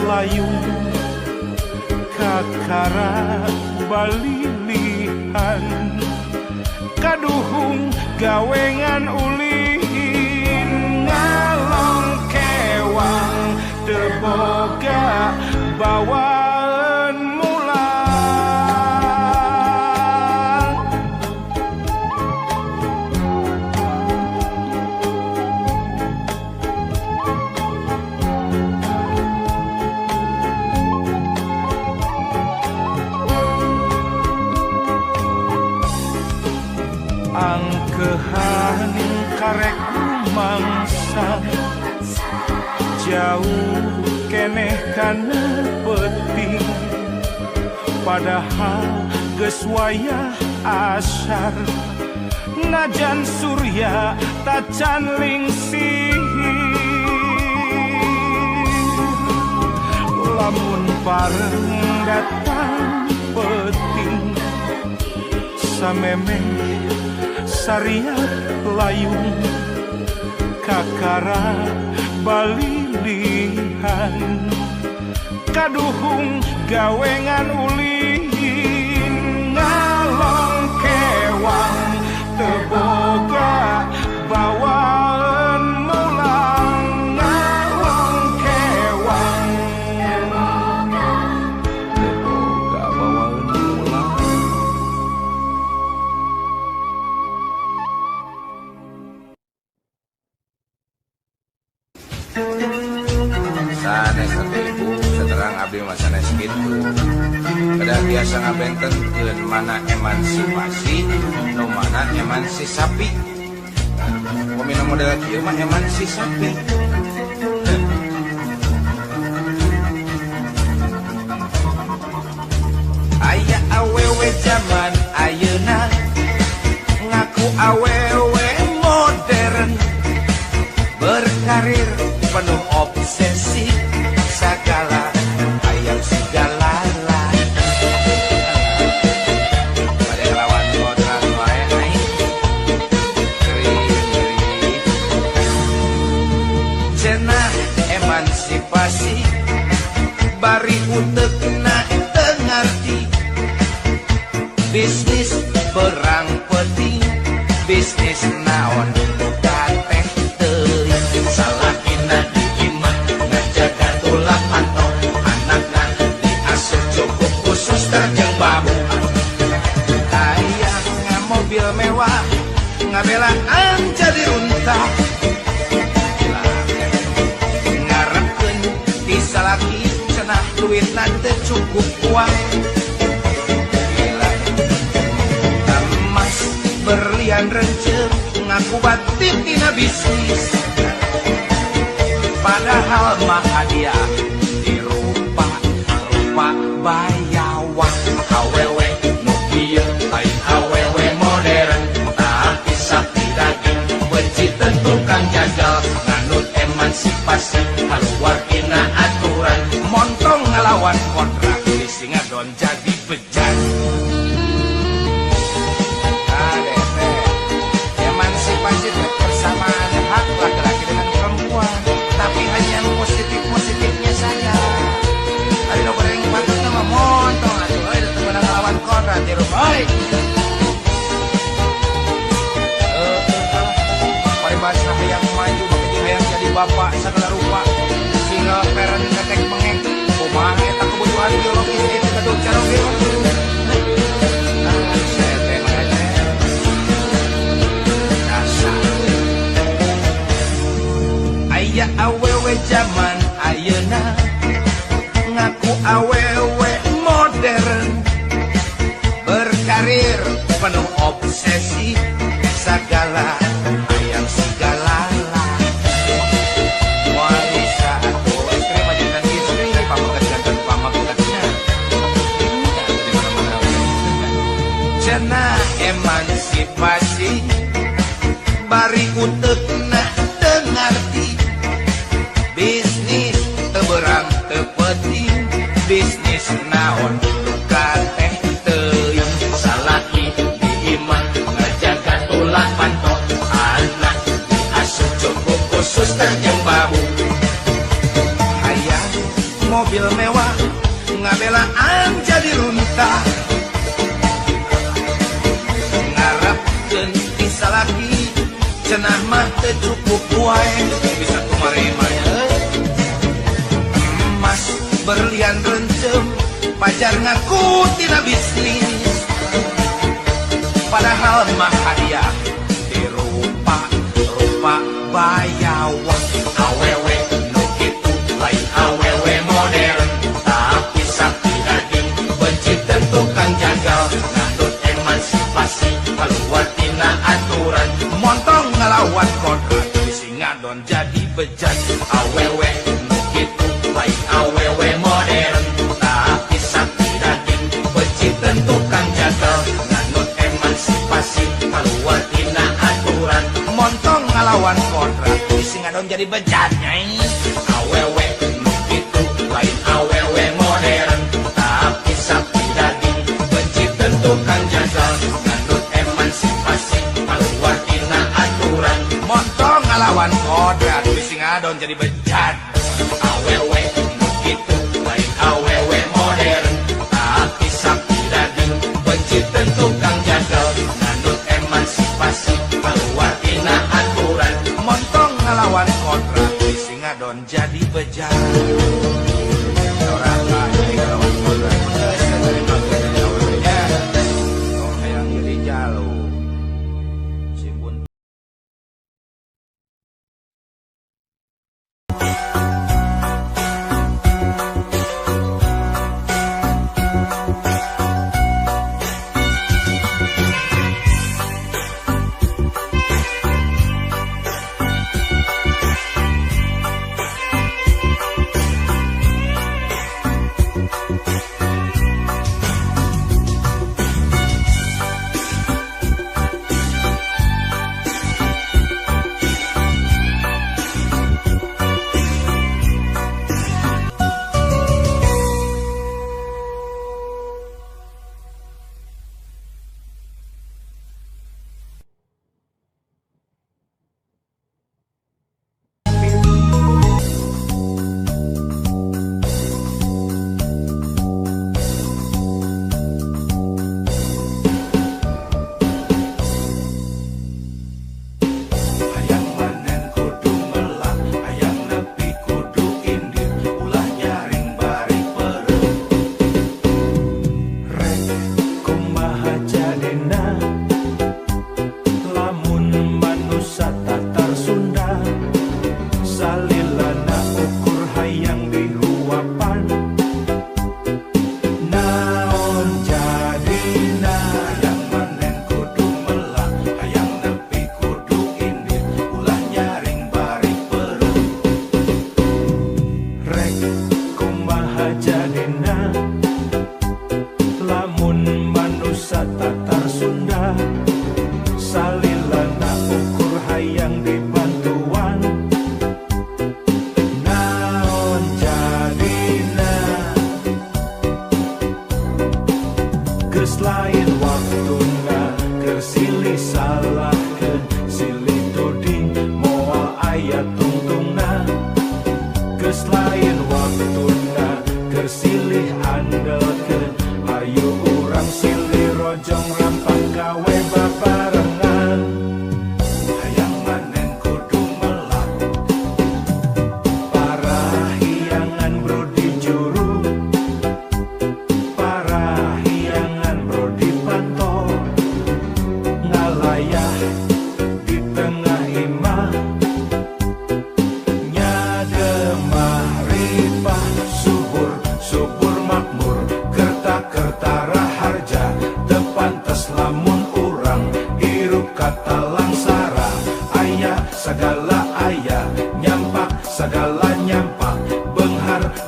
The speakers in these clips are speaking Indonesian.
layung kakara balilihan kaduhung gawengan ulin ngalong kewang teboga bawaan mulang angkehan karek mangsa jauh keneh kana peting padahal geus wayah asar najan surya tacan lingsih lamun pareng datang peting samemeh sariat layung kakara balilihan kaduhung gawengan ulin ngalong kewang teboga bawaan mulang ngalong kewang teboga bawaan mulang sanes ibu seterang abdi mah sanes kitu kada biasa ngabentenkeun mana emansipasi nu mana emansisasi pemina model kieu mah emansisasi aya awewe zaman ayeuna ngaku awewe modern berkarir penuh obsesi segala ayam segala lah pada lawan kontrak wae naik kering cenah emansipasi bari utekna tengarti bisnis berang penting bisnis naon kateh teuing salahina diimah ngajaga tulang pantau anakna diasuh cukup khusus terjang babu hayang mobil mewah ngabelaan jadi unta ngarepkeun bisa lagi cenah duit nanti cukup uang emas berlian renceng ngaku batin tina bisnis padahal mah hadiah dirupa bayawak awewe nu kieu lain awewe modern tapi sapi daging benci tentukan jagal nganut emansipasi haluar tina aturan montong ngelawan kontrak di ngadon jadi bejat emansipasi persamaan hak laki-laki dengan perempuan tapi hanya yang positif-positifnya saja. Ada nomor yang patut nama montong atuh euy teu meunang ngelawan kontrak di rumah. Paribasa hayang maju bagi hayang jadi bapak segala rupa. Sehingga peren tetek mengeng kumaha eta kebutuhan biologis itu keduh cara biologis. Aya awewe zaman ayeuna ngaku awewe modern berkarir penuh obsesi segala ayam segala lah wanita atau istri majikan istri pamagat dan pamagatnya cenah emansipasi bari utekna tengarti bisnis teberang tepeting bisnis naon kateh teuing salaki diimah ngajaga tulang pantau anak diasuh cukup khusus terjang babu hayang mobil mewah ngabelaan jadi runtah ngarapkeun bisa lagi cenah mah teu cukup wae bisa kumari mah emas berlian rencem pajar ngaku tina bisnis padahal mah hadiah dirupa bayawak awewe nu kitu lain awewe modern tapi sakti daging benci tentu kang jagal ngandut emansipasi keluar tina aturan montong ngelawan kodrat bisi ngadon jadi bejat awewe nu kitu lain awewe modern tapi sakti daging benci tentu kang jagal ngandut emansipasi keluar tina aturan montong ngelawan kodrat bisi ngadon jadi bejat nyai awewe nu kitu lain awewe modern tapi sakti daging benci tentu kang jagal ngandut emansipasi keluar tina aturan montong ngelawan kodrat bisi ngadon jadi bejat awewe nu kitu lain awewe modern tapi sakti daging benci tentu kang jagal ngandut emansipasi keluar tina aturan montong ngelawan kodrat bisi ngadon jadi bejat orang lain ngelawan kodrat dari makin dari awalnya orang yang jadi jalo simpun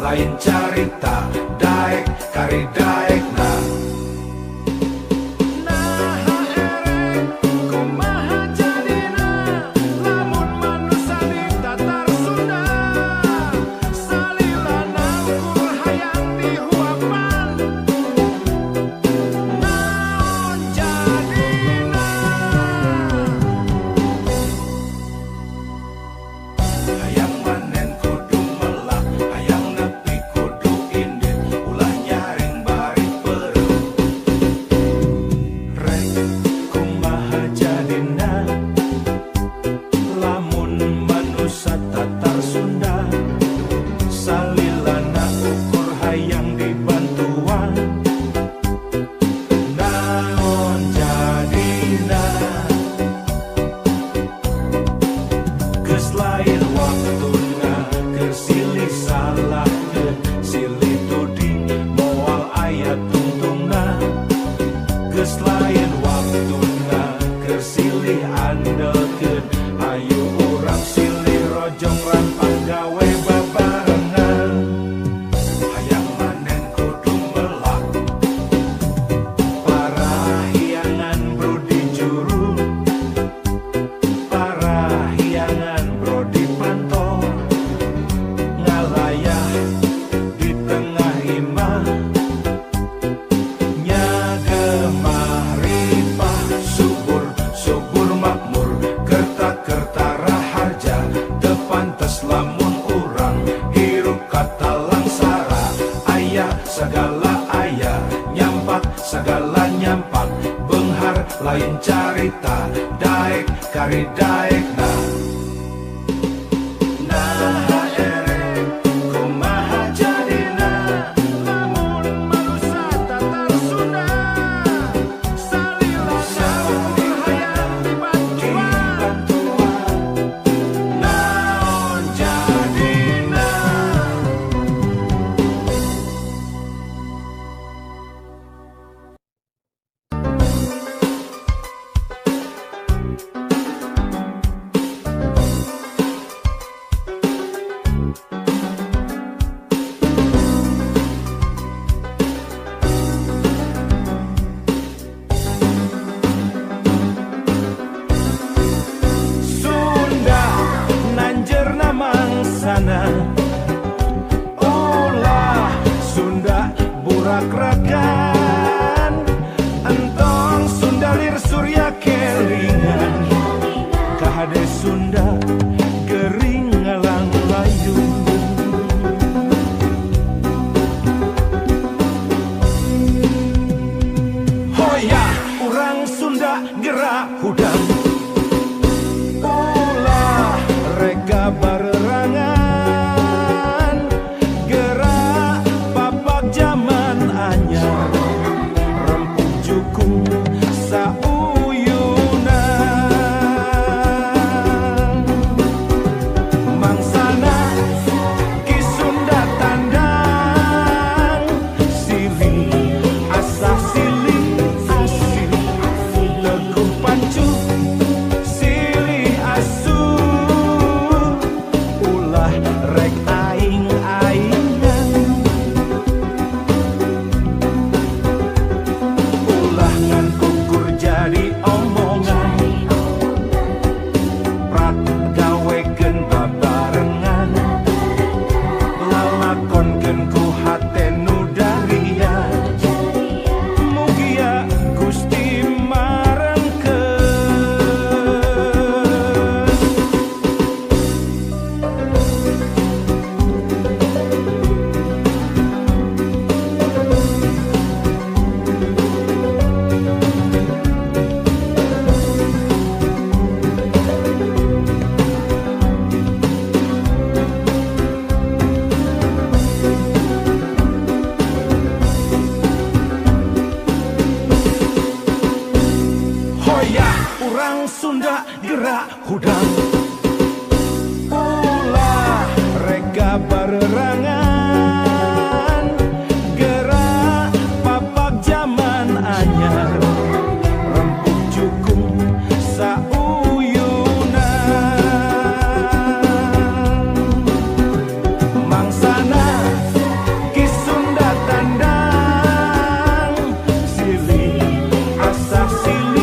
lain carita daek kari daek na segala ayah, nyampak segala nyampak, benghar lain carita, daek kari daek na. Ulah Sunda burak-rakan, entong Sunda lir surya kelingan, kahade Sunda gering ngalang layu. Hoya urang Sunda gerak hudang, ulah rega barerangan, Sunda gerak hudang, ulah rega barerangan, gerak papak zaman anyar, rempuk jukung sauyunan, mangsana ki Sunda tandang, silih asa silih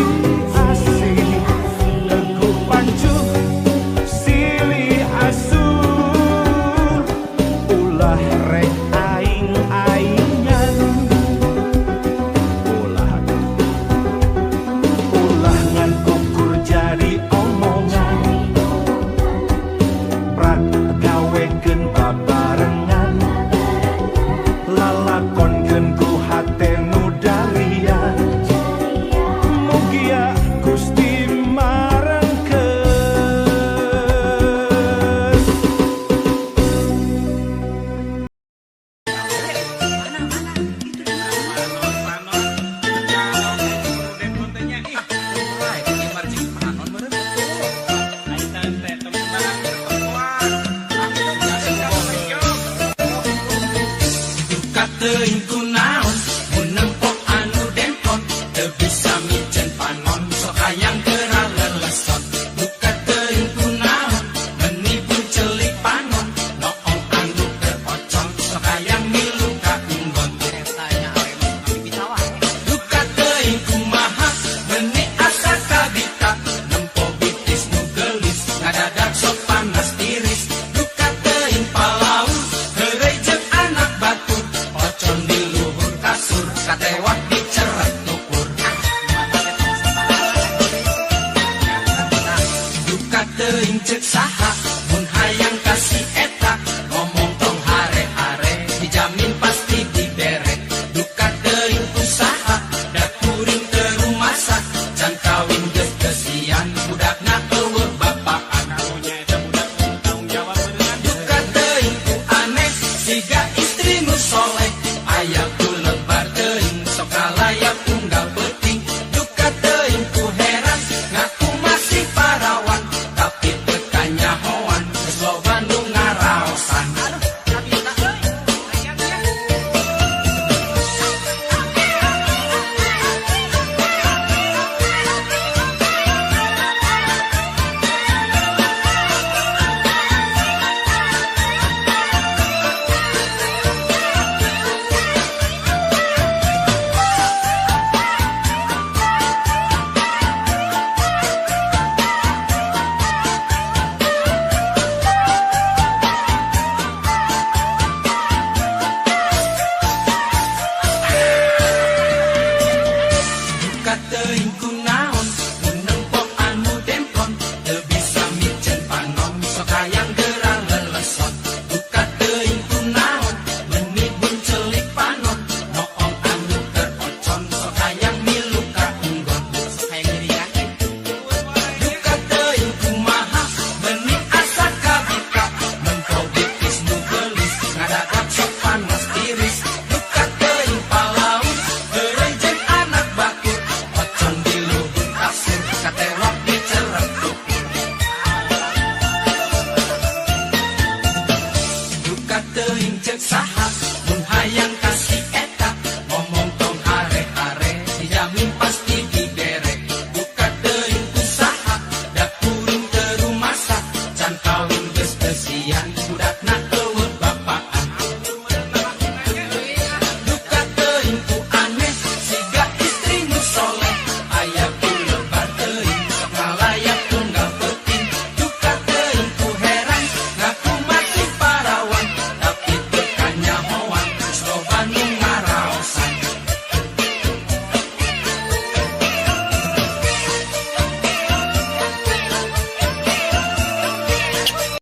teuing kunaon mun nempok anu dempot teu bisa mijen panon sok hayang geura lelesot buka teuing kunaon menibun celik panon noong anu terpocong sok hayang milu ka unggon tanya awe mah bisa wae buka teuing kumaha beuni asa kabita nempo bitis nu geulis ngadadak sok panas tiris buka teuing palaun heureuy jeung anak batu pocong di soleh